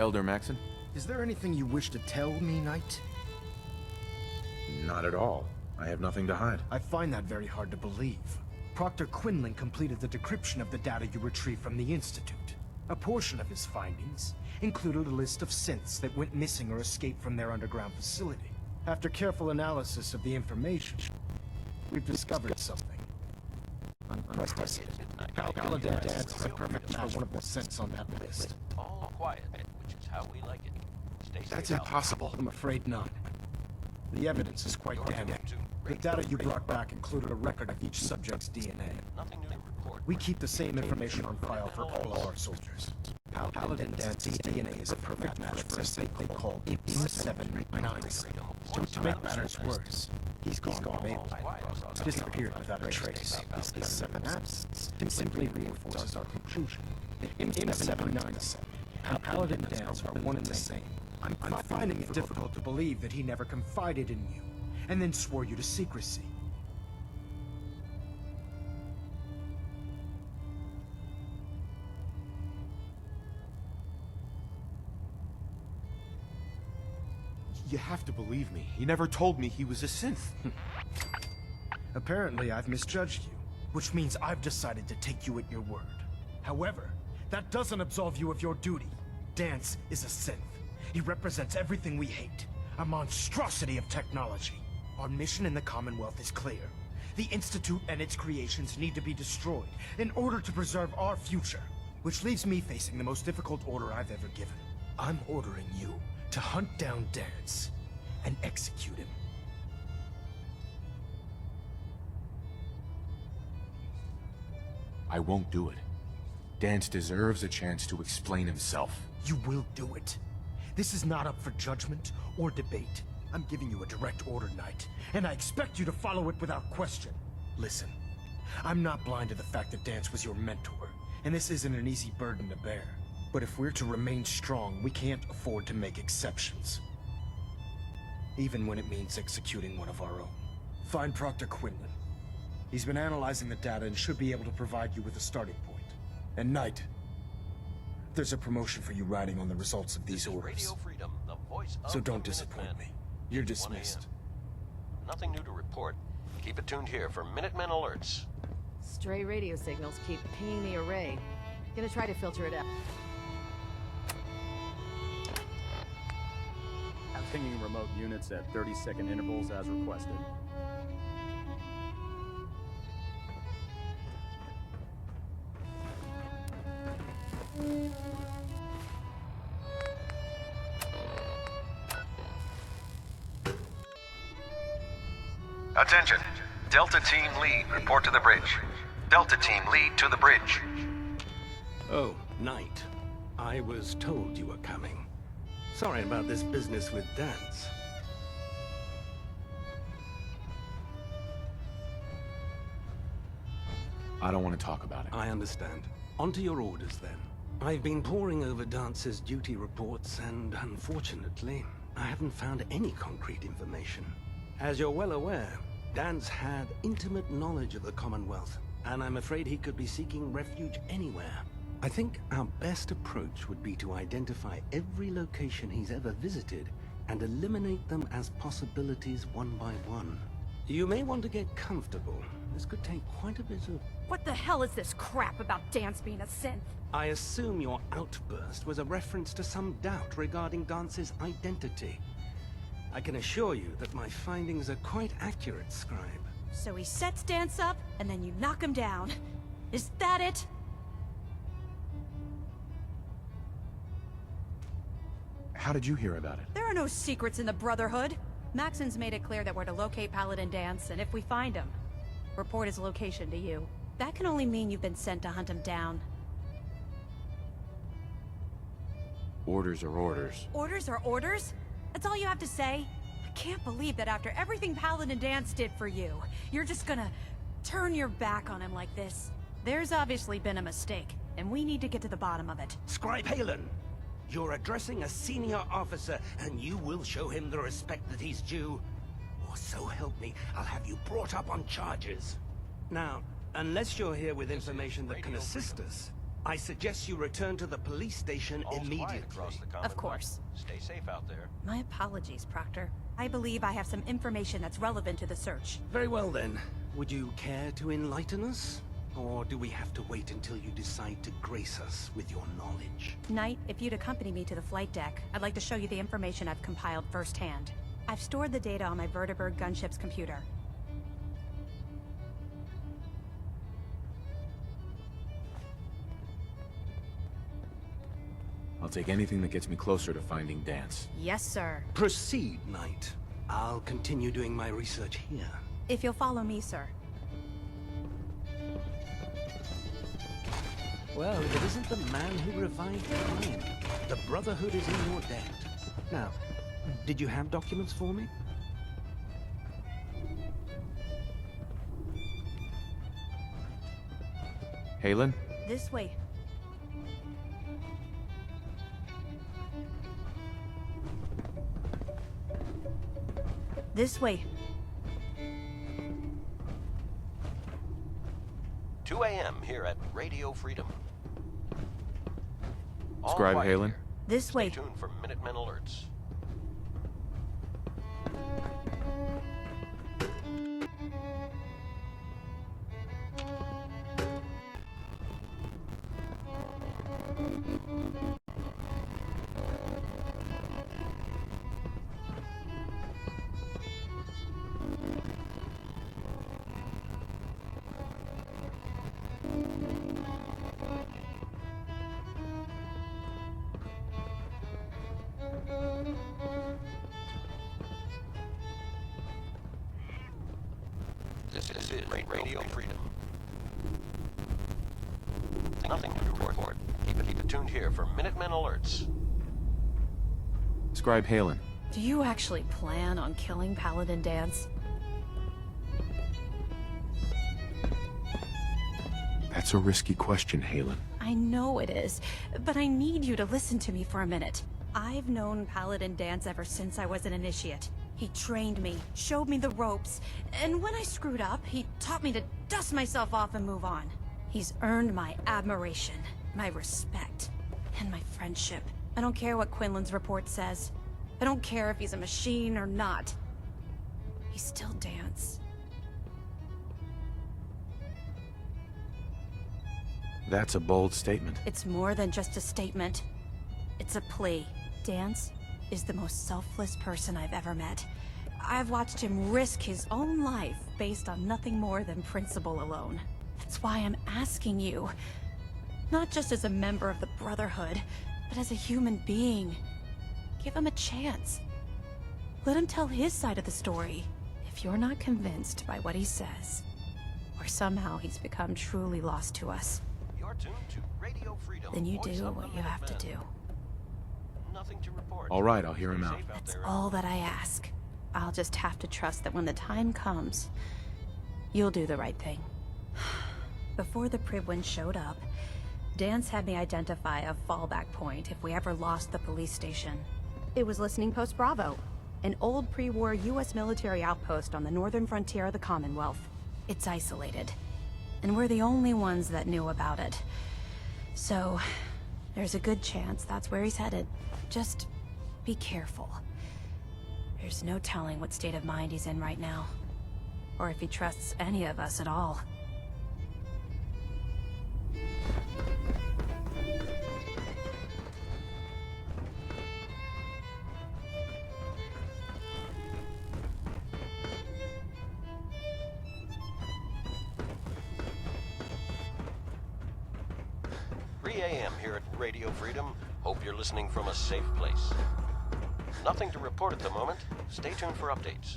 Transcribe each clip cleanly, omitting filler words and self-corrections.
Elder Maxon? Is there anything you wish to tell me, Knight? Not at all. I have nothing to hide. I find that very hard to believe. Proctor Quinlan completed the decryption of the data you retrieved from the Institute. A portion of his findings included a list of synths that went missing or escaped from their underground facility. After careful analysis of the information, we've discovered something. Unprecedented. Paladin is a perfect match for one of the synths on that list. All quiet, which is how we like it. Stay safe. That's impossible. I'm afraid not. The evidence is quite damning. The data you brought back included a record of each subject's DNA. Nothing new to report. We keep the same information on file for all of our soldiers. Paladin Dance's DNA is a perfect match for a site they call 797. To make matters worse, he's gone to disappeared without a trace. This 7 absence simply reinforces our conclusion. In 797, Paladin and Dance are one and the same. I'm finding it difficult to believe that he never confided in you, and then swore you to secrecy. You have to believe me. He never told me he was a synth. Apparently, I've misjudged you, which means I've decided to take you at your word. However, that doesn't absolve you of your duty. Dance is a synth. He represents everything we hate, a monstrosity of technology. Our mission in the Commonwealth is clear. The Institute and its creations need to be destroyed in order to preserve our future, which leaves me facing the most difficult order I've ever given. I'm ordering you to hunt down Dance and execute him. I won't do it. Dance deserves a chance to explain himself. You will do it. This is not up for judgment or debate. I'm giving you a direct order, Knight, and I expect you to follow it without question. Listen, I'm not blind to the fact that Dance was your mentor, and this isn't an easy burden to bear. But if we're to remain strong, we can't afford to make exceptions. Even when it means executing one of our own. Find Proctor Quinlan. He's been analyzing the data and should be able to provide you with a starting point. And Knight, there's a promotion for you riding on the results of these orders. Radio Freedom, the voice of So don't the disappoint Minutemen. me. You're dismissed. Nothing new to report. Keep it tuned here for Minutemen alerts. Stray radio signals keep pinging the array. Gonna try to filter it out. Pinging remote units at 30-second intervals as requested. Attention. Delta Team Lead, report to the bridge. Delta Team Lead to the bridge. Oh, Knight. I was told you were coming. Sorry about this business with Dance. I don't want to talk about it. I understand. On to your orders, then. I've been poring over Dance's duty reports, and unfortunately, I haven't found any concrete information. As you're well aware, Dance had intimate knowledge of the Commonwealth, and I'm afraid he could be seeking refuge anywhere. I think our best approach would be to identify every location he's ever visited and eliminate them as possibilities one by one. You may want to get comfortable. This could take quite a bit of... What the hell is this crap about Dance being a synth? I assume your outburst was a reference to some doubt regarding Dance's identity. I can assure you that my findings are quite accurate, Scribe. So he sets Dance up, and then you knock him down. Is that it? How did you hear about it? There are no secrets in the Brotherhood. Maxon's made it clear that we're to locate Paladin Dance, and if we find him, report his location to you. That can only mean you've been sent to hunt him down. Orders are orders. Orders are orders? That's all you have to say? I can't believe that after everything Paladin Dance did for you, you're just gonna turn your back on him like this. There's obviously been a mistake, and we need to get to the bottom of it. Scribe Halen! You're addressing a senior officer, and you will show him the respect that he's due. Or so help me, I'll have you brought up on charges. Now, unless you're here with information that can assist us, I suggest you return to the police station All's quiet immediately. across the Commonwealth. Of course. Stay safe out there. My apologies, Proctor. I believe I have some information that's relevant to the search. Very well then. Would you care to enlighten us? Or do we have to wait until you decide to grace us with your knowledge? Knight, if you'd accompany me to the flight deck, I'd like to show you the information I've compiled firsthand. I've stored the data on my Vertibird gunship's computer. I'll take anything that gets me closer to finding Dance. Yes, sir. Proceed, Knight. I'll continue doing my research here. If you'll follow me, sir. Well, if it isn't the man who revived Brian, the Brotherhood is in your debt. Now, did you have documents for me? Halen? This way. This way. 2 a.m. here at Radio Freedom. All Scribe quiet Halen? here. This Stay way. tuned for Minutemen alerts. This is Radio Freedom. Nothing to report. Keep it tuned here for Minutemen alerts. Scribe Halen. Do you actually plan on killing Paladin Dance? That's a risky question, Halen. I know it is, but I need you to listen to me for a minute. I've known Paladin Dance ever since I was an initiate. He trained me, showed me the ropes, and when I screwed up, he taught me to dust myself off and move on. He's earned my admiration, my respect, and my friendship. I don't care what Quinlan's report says. I don't care if he's a machine or not. He's still Dance. That's a bold statement. It's more than just a statement. It's a plea. Dance is the most selfless person I've ever met. I've watched him risk his own life based on nothing more than principle alone. That's why I'm asking you, not just as a member of the Brotherhood, but as a human being. Give him a chance. Let him tell his side of the story. If you're not convinced by what he says, or somehow he's become truly lost to us, You're tuned to Radio Freedom. then you Voice do of the what you have to Minutemen. do. Nothing to report. All right, I'll hear him Stay out. safe That's there. all that I ask. I'll just have to trust that when the time comes, you'll do the right thing. Before the Pribwin showed up, Dance had me identify a fallback point if we ever lost the police station. It was Listening Post Bravo, an old pre-war U.S. military outpost on the northern frontier of the Commonwealth. It's isolated, and we're the only ones that knew about it. So, there's a good chance that's where he's headed. Just be careful. There's no telling what state of mind he's in right now, or if he trusts any of us at all. AM here at Radio Freedom. Hope you're listening from a safe place. Nothing to report at the moment. Stay tuned for updates.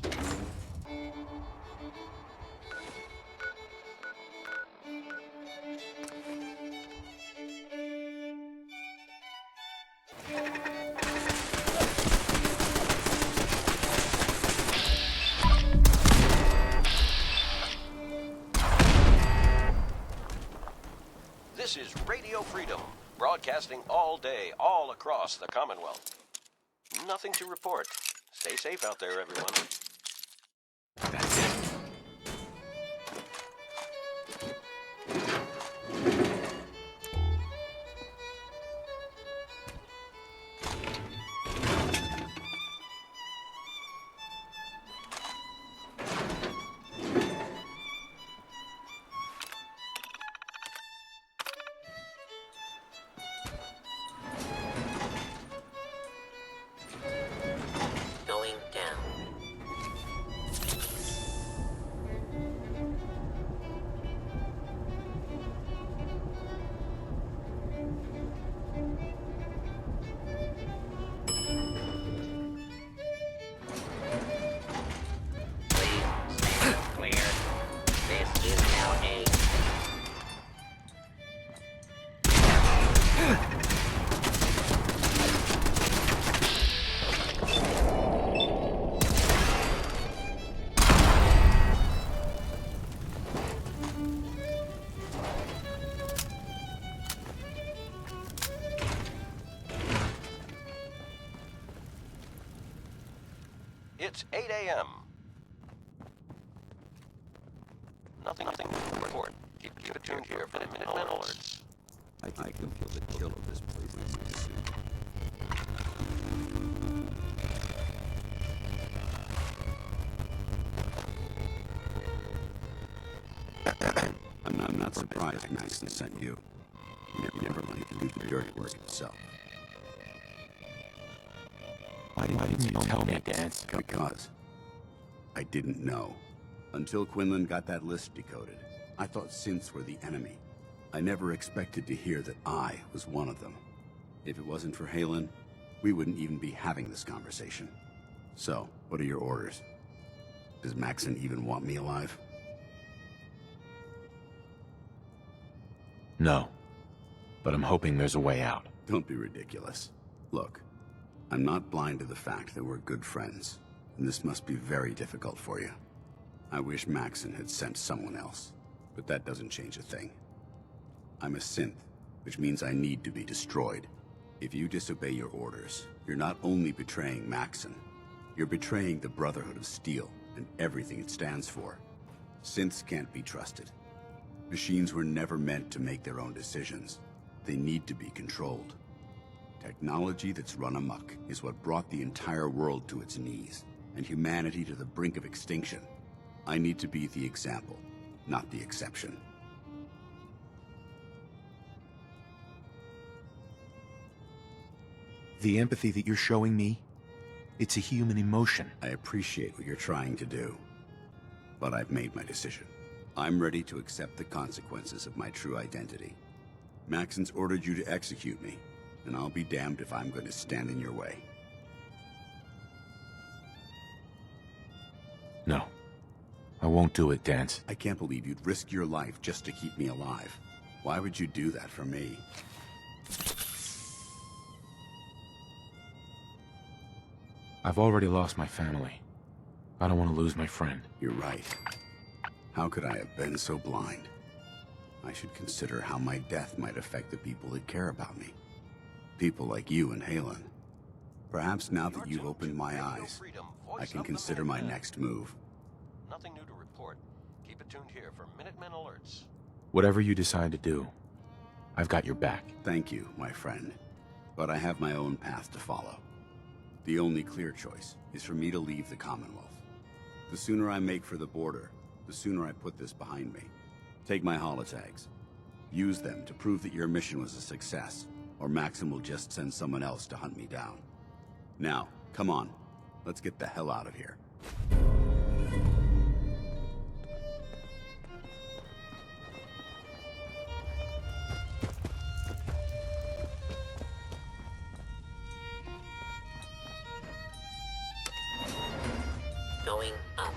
This is Radio Freedom, broadcasting all day, all across the Commonwealth. Nothing to report. Stay safe out there, everyone. That's it. It's 8 a.m. Nothing to report. Keep it tuned here for minute alerts. I can feel the chill of this place in my suit. I'm not surprised Maxon sent you. He never liked to do the dirty work himself. Why didn't you tell me, Dance? Because I didn't know. Until Quinlan got that list decoded, I thought synths were the enemy. I never expected to hear that I was one of them. If it wasn't for Halen, we wouldn't even be having this conversation. So, what are your orders? Does Maxon even want me alive? No. But I'm hoping there's a way out. Don't be ridiculous. Look, I'm not blind to the fact that we're good friends, and this must be very difficult for you. I wish Maxon had sent someone else, but that doesn't change a thing. I'm a synth, which means I need to be destroyed. If you disobey your orders, you're not only betraying Maxon, you're betraying the Brotherhood of Steel and everything it stands for. Synths can't be trusted. Machines were never meant to make their own decisions. They need to be controlled. Technology that's run amok is what brought the entire world to its knees, and humanity to the brink of extinction. I need to be the example, not the exception. The empathy that you're showing me, it's a human emotion. I appreciate what you're trying to do, but I've made my decision. I'm ready to accept the consequences of my true identity. Maxon's ordered you to execute me, and I'll be damned if I'm going to stand in your way. No. I won't do it, Dance. I can't believe you'd risk your life just to keep me alive. Why would you do that for me? I've already lost my family. I don't want to lose my friend. You're right. How could I have been so blind? I should consider how my death might affect the people that care about me. People like you and Halen. Perhaps now that you've opened my eyes, I can consider my next move. Nothing new to report. Keep it tuned here for Minutemen alerts. Whatever you decide to do, I've got your back. Thank you, my friend. But I have my own path to follow. The only clear choice is for me to leave the Commonwealth. The sooner I make for the border, the sooner I put this behind me. Take my holotags. Use them to prove that your mission was a success, or Maxon will just send someone else to hunt me down. Now, come on. Let's get the hell out of here. Going up.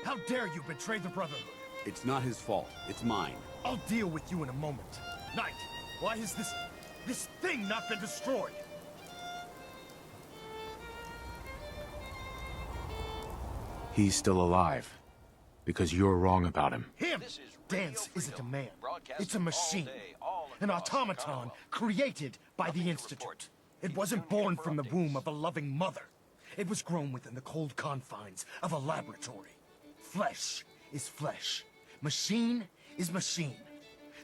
How dare you betray the Brotherhood? It's not his fault. It's mine. I'll deal with you in a moment. Knight, why has this thing not been destroyed? He's still alive. Because you're wrong about him. Him! Dance isn't a man. It's a machine. An automaton created by the Institute. It wasn't born from the womb of a loving mother. It was grown within the cold confines of a laboratory. Flesh is flesh. Machine is machine.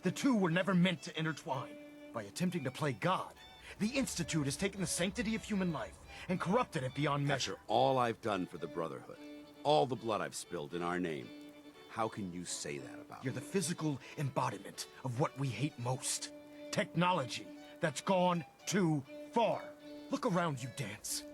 The two were never meant to intertwine. By attempting to play God, the Institute has taken the sanctity of human life and corrupted it beyond measure. After all I've done for the Brotherhood, all the blood I've spilled in our name, how can you say that about You're me? the physical embodiment of what we hate most. Technology that's gone too far. Look around you, Dance.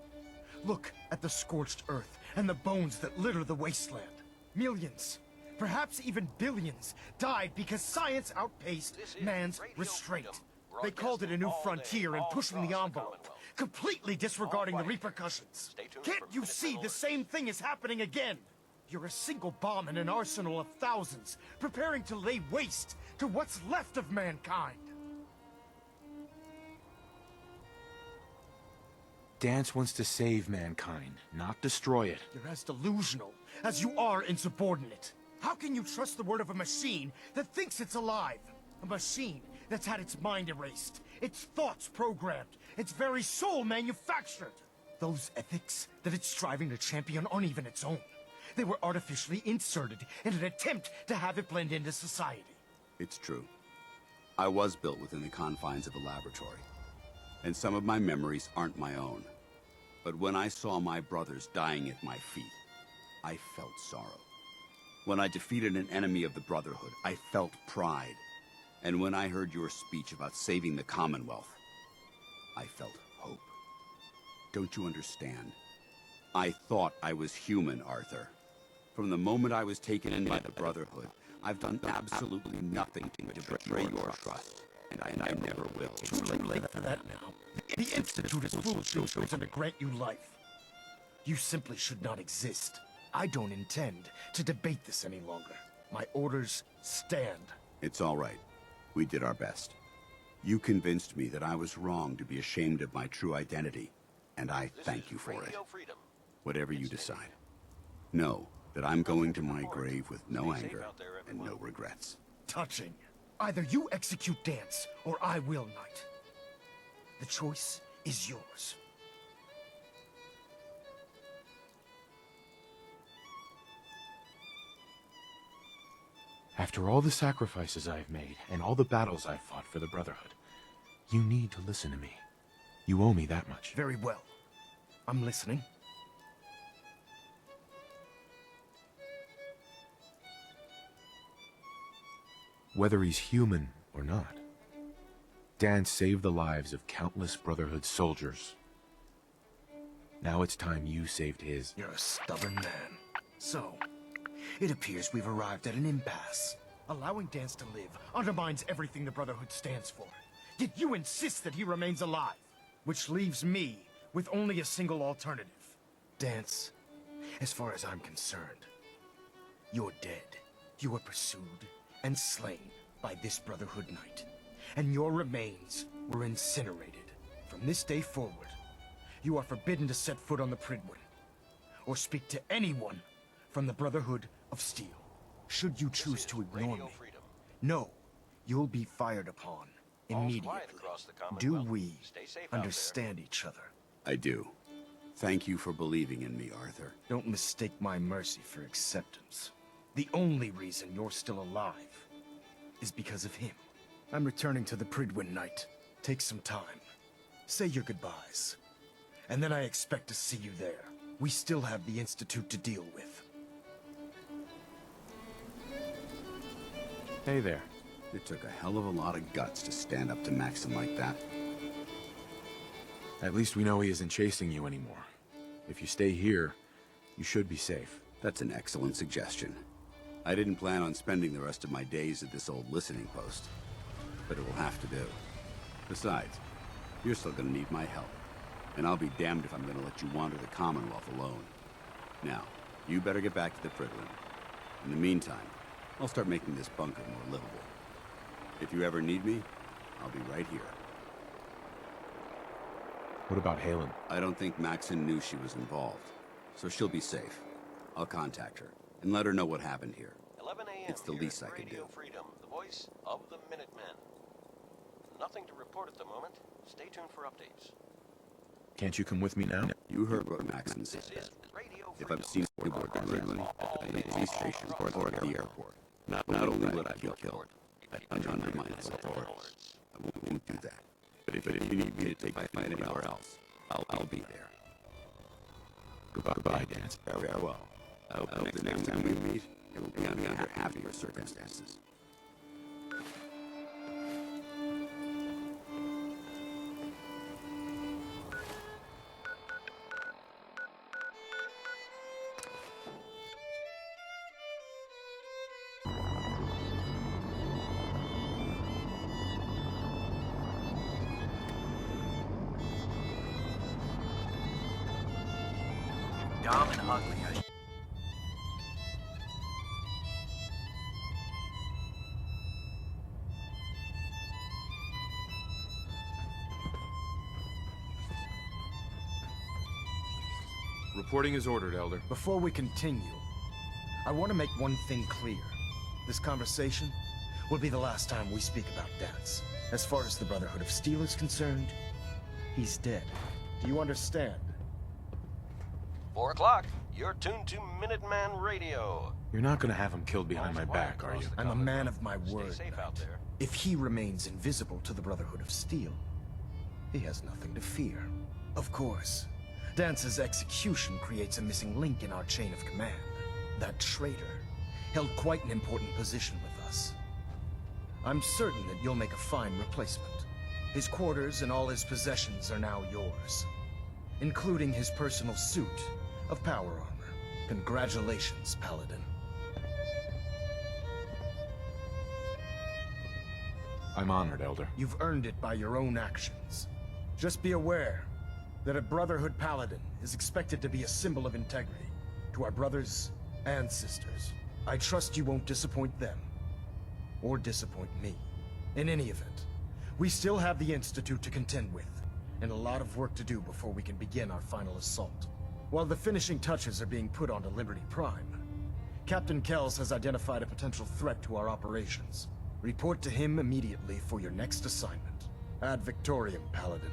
Look at the scorched earth and the bones that litter the wasteland. Millions, perhaps even billions, died because science outpaced man's restraint. They called it a new frontier and pushing the envelope, completely disregarding the repercussions. Can't you see the same thing is happening again? You're a single bomb in an arsenal of thousands, preparing to lay waste to what's left of mankind. Dance wants to save mankind, not destroy it. You're as delusional as you are insubordinate. How can you trust the word of a machine that thinks it's alive? A machine that's had its mind erased, its thoughts programmed, its very soul manufactured. Those ethics that it's striving to champion aren't even its own. They were artificially inserted in an attempt to have it blend into society. It's true. I was built within the confines of a laboratory, and some of my memories aren't my own. But when I saw my brothers dying at my feet, I felt sorrow. When I defeated an enemy of the Brotherhood, I felt pride. And when I heard your speech about saving the Commonwealth, I felt hope. Don't you understand? I thought I was human, Arthur. From the moment I was taken in by the Brotherhood, I've done absolutely nothing to betray your trust. And I never will. Too late for that now. The Institute is foolishly chosen to grant you life. You simply should not exist. I don't intend to debate this any longer. My orders stand. It's all right. We did our best. You convinced me that I was wrong to be ashamed of my true identity, and I thank you for it. Whatever you decide. Know that I'm going to my grave with no anger and no regrets. Touching. Either you execute Dance, or I will, Knight. The choice is yours. After all the sacrifices I've made, and all the battles I've fought for the Brotherhood, you need to listen to me. You owe me that much. Very well. I'm listening. Whether he's human or not, Dan saved the lives of countless Brotherhood soldiers. Now it's time you saved his. You're a stubborn man. So, it appears we've arrived at an impasse. Allowing Dance to live undermines everything the Brotherhood stands for. Yet you insist that he remains alive, which leaves me with only a single alternative. Dance, as far as I'm concerned, you're dead. You were pursued and slain by this Brotherhood Knight, and your remains were incinerated. From this day forward, you are forbidden to set foot on the Pridwood, or speak to anyone from the Brotherhood of Steel. Should you choose to ignore me, know you'll be fired upon immediately. Do we understand each other? I do. Thank you for believing in me, Arthur. Don't mistake my mercy for acceptance. The only reason you're still alive is because of him. I'm returning to the Pridwin Knight. Take some time. Say your goodbyes. And then I expect to see you there. We still have the Institute to deal with. Hey there. It took a hell of a lot of guts to stand up to Maxim like that. At least we know he isn't chasing you anymore. If you stay here, you should be safe. That's an excellent suggestion. I didn't plan on spending the rest of my days at this old listening post, but it will have to do. Besides, you're still gonna need my help, and I'll be damned if I'm gonna let you wander the Commonwealth alone. Now, you better get back to the Pridwin. In the meantime, I'll start making this bunker more livable. If you ever need me, I'll be right here. What about Halen? I don't think Maxon knew she was involved, so she'll be safe. I'll contact her and let her know what happened here. 11 a.m. It's the least I can do. Radio Freedom, the voice of the Minutemen. Nothing to report at the moment. Stay tuned for updates. Can't you come with me now? You heard what Maxon said. If I'm seen aboard the Pridwin, at the police station or at the airport, not only would I be killed, I'd undermine his authority. I won't do that. But if you need me to take my fight anywhere else, I'll be there. Goodbye, Dance. Farewell. I hope the next time we meet, it will be under happier circumstances. Dumb and ugly. Reporting is ordered, Elder. Before we continue, I want to make one thing clear. This conversation will be the last time we speak about Dance. As far as the Brotherhood of Steel is concerned, he's dead. Do you understand? 4 o'clock. You're tuned to Minuteman Radio. You're not gonna have him killed behind my back, are you? I'm a man of my word, Stay safe out Knight. there. If he remains invisible to the Brotherhood of Steel, he has nothing to fear. Of course, Dance's execution creates a missing link in our chain of command. That traitor held quite an important position with us. I'm certain that you'll make a fine replacement. His quarters and all his possessions are now yours, including his personal suit of power armor. Congratulations, Paladin. I'm honored, Elder. You've earned it by your own actions. Just be aware that a Brotherhood Paladin is expected to be a symbol of integrity to our brothers and sisters. I trust you won't disappoint them, or disappoint me. In any event, we still have the Institute to contend with, and a lot of work to do before we can begin our final assault. While the finishing touches are being put onto Liberty Prime, Captain Kells has identified a potential threat to our operations. Report to him immediately for your next assignment. Ad Victoriam, Paladin.